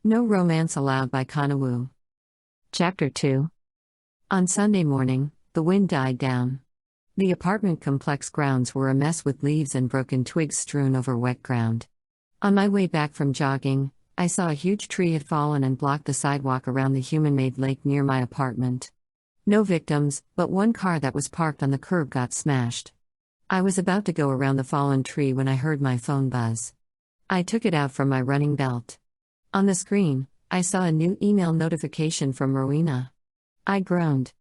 No Romance Allowed by Kana. Chapter 2. On Sunday morning, the wind died down. The apartment complex grounds were a mess with leaves and broken twigs strewn over wet ground. On my way back from jogging, I saw a huge tree had fallen and blocked the sidewalk around the human-made lake near my apartment. No victims, but one car that was parked on the curb got smashed. I was about to go around the fallen tree when I heard my phone buzz. I took it out from my running belt. On the screen, I saw a new email notification from Rowena. I groaned.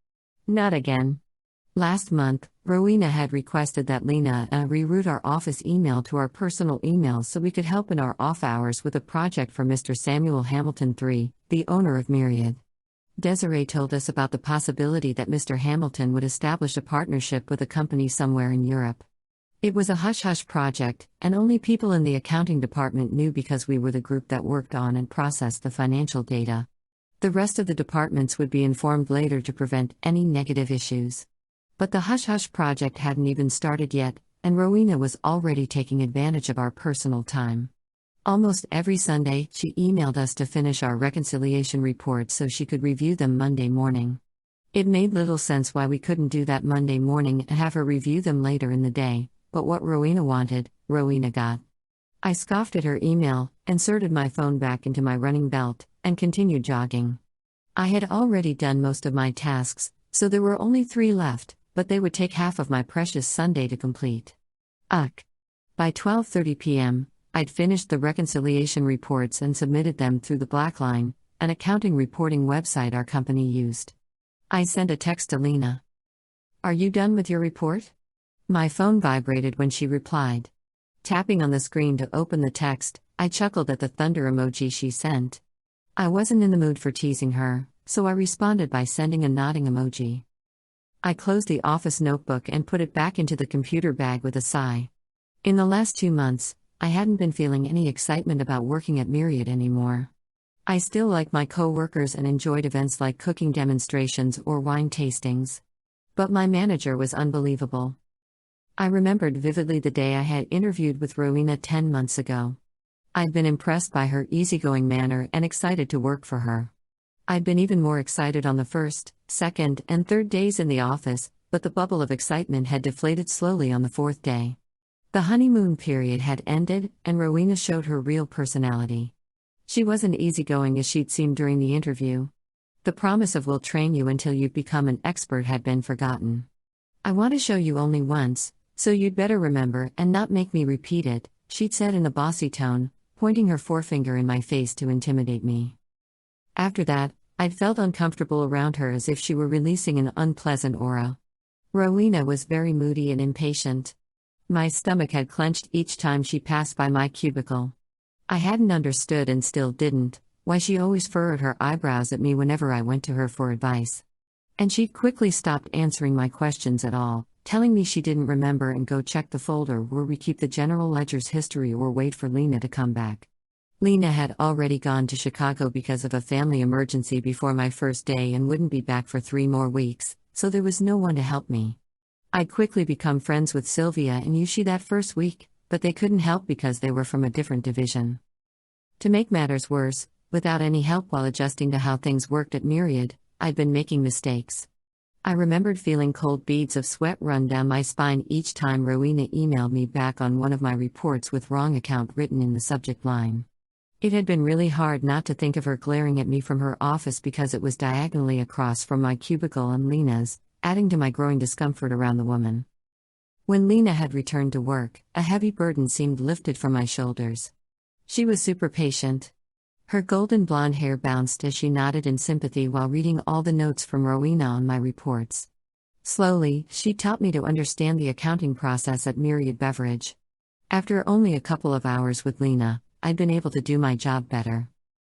Not again. Last month, Rowena had requested that Lena and I reroute our office email to our personal emails so we could help in our off hours with a project for Mr. Samuel Hamilton III, the owner of Myriad. Desiree told us about the possibility that Mr. Hamilton would establish a partnership with a company somewhere in Europe. It was a hush-hush project, and only people in the accounting department knew because we were the group that worked on and processed the financial data. The rest of the departments would be informed later to prevent any negative issues. But the hush-hush project hadn't even started yet, and Rowena was already taking advantage of our personal time. Almost every Sunday, she emailed us to finish our reconciliation reports so she could review them Monday morning. It made little sense why we couldn't do that Monday morning and have her review them later in the day, but what Rowena wanted, Rowena got. I scoffed at her email, inserted my phone back into my running belt, and continued jogging. I had already done most of my tasks, so there were only 3 left, but they would take half of my precious Sunday to complete. By 12:30 p.m., I'd finished the reconciliation reports and submitted them through the Blackline, an accounting reporting website our company used. I sent a text to Lena. "Are you done with your report?" My phone vibrated when she replied. Tapping on the screen to open the text, I chuckled at the thunder emoji she sent. I wasn't in the mood for teasing her, so I responded by sending a nodding emoji. I closed the office notebook and put it back into the computer bag with a sigh. In the last 2 months, I hadn't been feeling any excitement about working at Myriad anymore. I still liked my co-workers and enjoyed events like cooking demonstrations or wine tastings. But my manager was unbelievable. I remembered vividly the day I had interviewed with Rowena 10 months ago. I'd been impressed by her easygoing manner and excited to work for her. I'd been even more excited on the first, second, and third days in the office, but the bubble of excitement had deflated slowly on the 4th day. The honeymoon period had ended, and Rowena showed her real personality. She wasn't easygoing as she'd seemed during the interview. The promise of "we'll train you until you become an expert" had been forgotten. "I want to show you only once, so you'd better remember and not make me repeat it," she'd said in a bossy tone, pointing her forefinger in my face to intimidate me. After that, I'd felt uncomfortable around her as if she were releasing an unpleasant aura. Rowena was very moody and impatient. My stomach had clenched each time she passed by my cubicle. I hadn't understood and still didn't, why she always furrowed her eyebrows at me whenever I went to her for advice. And she'd quickly stopped answering my questions at all, telling me she didn't remember and go check the folder where we keep the general ledger's history or wait for Lena to come back. Lena had already gone to Chicago because of a family emergency before my first day and wouldn't be back for 3 more weeks, so there was no one to help me. I'd quickly become friends with Sylvia and Yushi that first week, but they couldn't help because they were from a different division. To make matters worse, without any help while adjusting to how things worked at Myriad, I'd been making mistakes. I remembered feeling cold beads of sweat run down my spine each time Rowena emailed me back on one of my reports with wrong account written in the subject line. It had been really hard not to think of her glaring at me from her office because it was diagonally across from my cubicle and Lena's, adding to my growing discomfort around the woman. When Lena had returned to work, a heavy burden seemed lifted from my shoulders. She was super patient. Her golden blonde hair bounced as she nodded in sympathy while reading all the notes from Rowena on my reports. Slowly, she taught me to understand the accounting process at Myriad Beverage. After only a couple of hours with Lena, I'd been able to do my job better.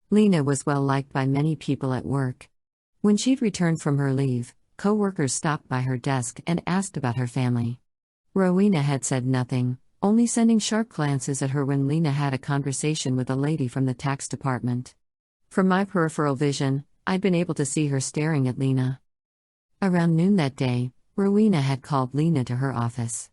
Lena was well liked by many people at work. When she'd returned from her leave, co-workers stopped by her desk and asked about her family. Rowena had said nothing, only sending sharp glances at her when Lena had a conversation with a lady from the tax department. From my peripheral vision, I'd been able to see her staring at Lena. Around noon that day, Rowena had called Lena to her office.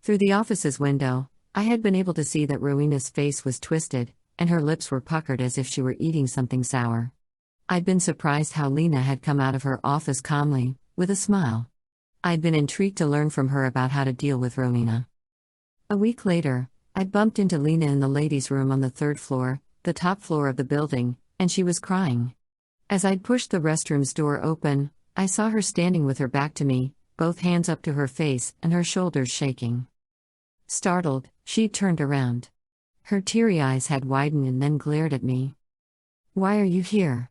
Through the office's window, I had been able to see that Rowena's face was twisted, and her lips were puckered as if she were eating something sour. I'd been surprised how Lena had come out of her office calmly, with a smile. I'd been intrigued to learn from her about how to deal with Rowena. A week later, I'd bumped into Lena in the ladies' room on the third floor, the top floor of the building, and she was crying. As I'd pushed the restroom's door open, I saw her standing with her back to me, both hands up to her face and her shoulders shaking. Startled, she'd turned around. Her teary eyes had widened and then glared at me. "Why are you here?"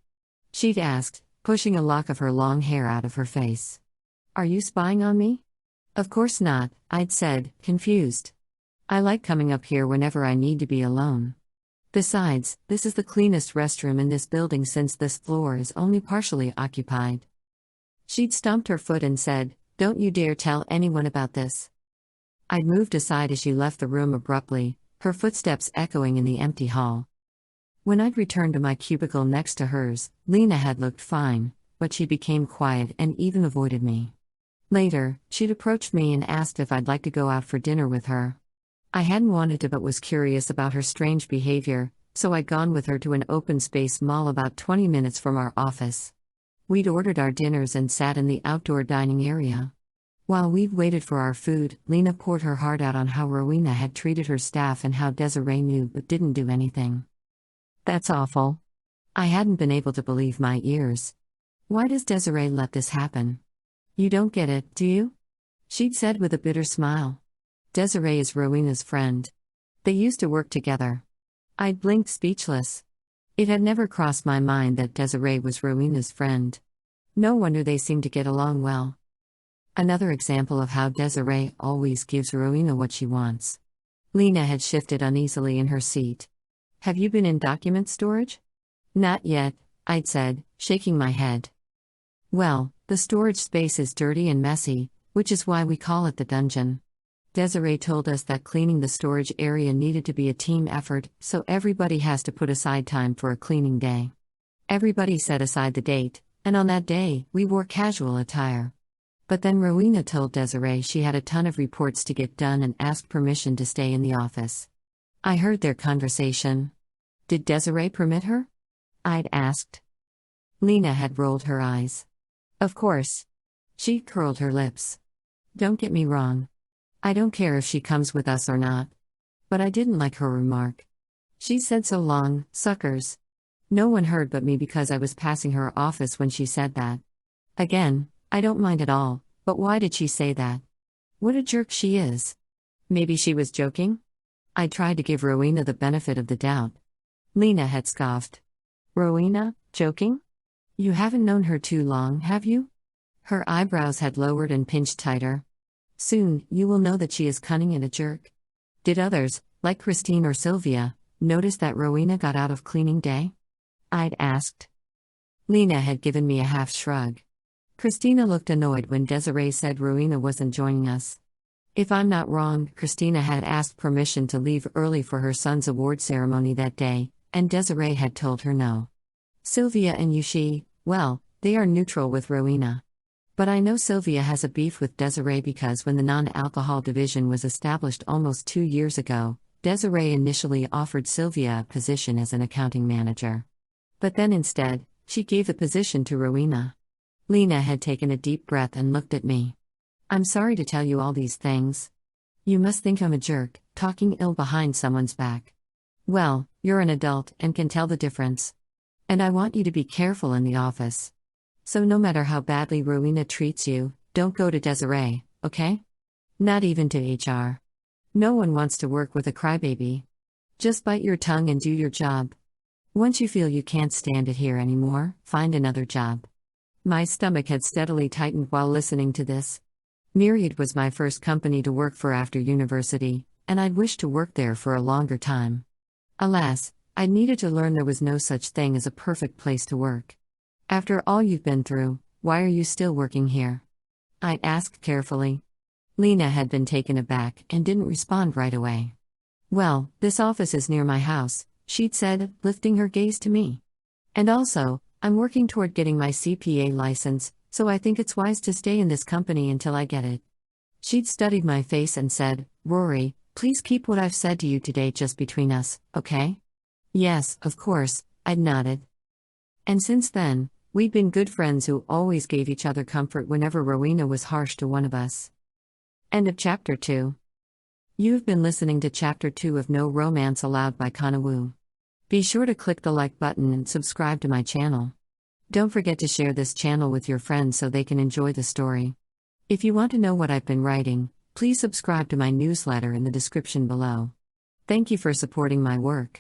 she'd asked, pushing a lock of her long hair out of her face. "Are you spying on me?" "Of course not," I'd said, confused. "I like coming up here whenever I need to be alone. Besides, this is the cleanest restroom in this building since this floor is only partially occupied." She'd stomped her foot and said, "Don't you dare tell anyone about this." I'd moved aside as she left the room abruptly, her footsteps echoing in the empty hall. When I'd returned to my cubicle next to hers, Lena had looked fine, but she became quiet and even avoided me. Later, she'd approached me and asked if I'd like to go out for dinner with her. I hadn't wanted to but was curious about her strange behavior, so I'd gone with her to an open-space mall about 20 minutes from our office. We'd ordered our dinners and sat in the outdoor dining area. While we'd waited for our food, Lena poured her heart out on how Rowena had treated her staff and how Desiree knew but didn't do anything. "That's awful." I hadn't been able to believe my ears. "Why does Desiree let this happen?" "You don't get it, do you?" she'd said with a bitter smile. "Desiree is Rowena's friend. They used to work together." I'd blinked speechless. It had never crossed my mind that Desiree was Rowena's friend. No wonder they seemed to get along well. Another example of how Desiree always gives Rowena what she wants. Lena had shifted uneasily in her seat. "Have you been in document storage?" "Not yet," I'd said, shaking my head. "Well, the storage space is dirty and messy, which is why we call it the dungeon. Desiree told us that cleaning the storage area needed to be a team effort, so everybody has to put aside time for a cleaning day. Everybody set aside the date, and on that day, we wore casual attire. But then Rowena told Desiree she had a ton of reports to get done and asked permission to stay in the office. I heard their conversation. Did Desiree permit her?" I'd asked. Lena had rolled her eyes. "Of course." She curled her lips. "Don't get me wrong. I don't care if she comes with us or not. But I didn't like her remark. She said so long, suckers. No one heard but me because I was passing her office when she said that. Again, I don't mind at all, but why did she say that? What a jerk she is. Maybe she was joking?" I tried to give Rowena the benefit of the doubt. Lena had scoffed. "Rowena, joking? You haven't known her too long, have you?" Her eyebrows had lowered and pinched tighter. "Soon, you will know that she is cunning and a jerk." Did others, like Christine or Sylvia, notice that Rowena got out of cleaning day? I'd asked. Lena had given me a half shrug. Christina looked annoyed when Desiree said Rowena wasn't joining us. If I'm not wrong, Christina had asked permission to leave early for her son's award ceremony that day, and Desiree had told her no. Sylvia and Yushi, well, they are neutral with Rowena. But I know Sylvia has a beef with Desiree because when the non-alcohol division was established almost 2 years ago, Desiree initially offered Sylvia a position as an accounting manager. But then instead, she gave the position to Rowena. Lena had taken a deep breath and looked at me. "I'm sorry to tell you all these things. You must think I'm a jerk, talking ill behind someone's back. Well, you're an adult and can tell the difference. And I want you to be careful in the office. So no matter how badly Rowena treats you, don't go to Desiree, okay? Not even to HR. No one wants to work with a crybaby. Just bite your tongue and do your job. Once you feel you can't stand it here anymore, find another job." My stomach had steadily tightened while listening to this. Myriad was my first company to work for after university, and I'd wished to work there for a longer time. Alas, I needed to learn there was no such thing as a perfect place to work. "After all you've been through, why are you still working here?" I asked carefully. Lena had been taken aback and didn't respond right away. "Well, this office is near my house," she'd said, lifting her gaze to me. "And also, I'm working toward getting my CPA license, so I think it's wise to stay in this company until I get it." She'd studied my face and said, "Rory, please keep what I've said to you today just between us, okay? Yes, of course, I'd nodded. And since then, we'd been good friends who always gave each other comfort whenever Rowena was harsh to one of us. End of Chapter 2. You've been listening to Chapter 2 of No Romance Allowed by Kana. Be sure to click the like button and subscribe to my channel. Don't forget to share this channel with your friends so they can enjoy the story. If you want to know what I've been writing, please subscribe to my newsletter in the description below. Thank you for supporting my work.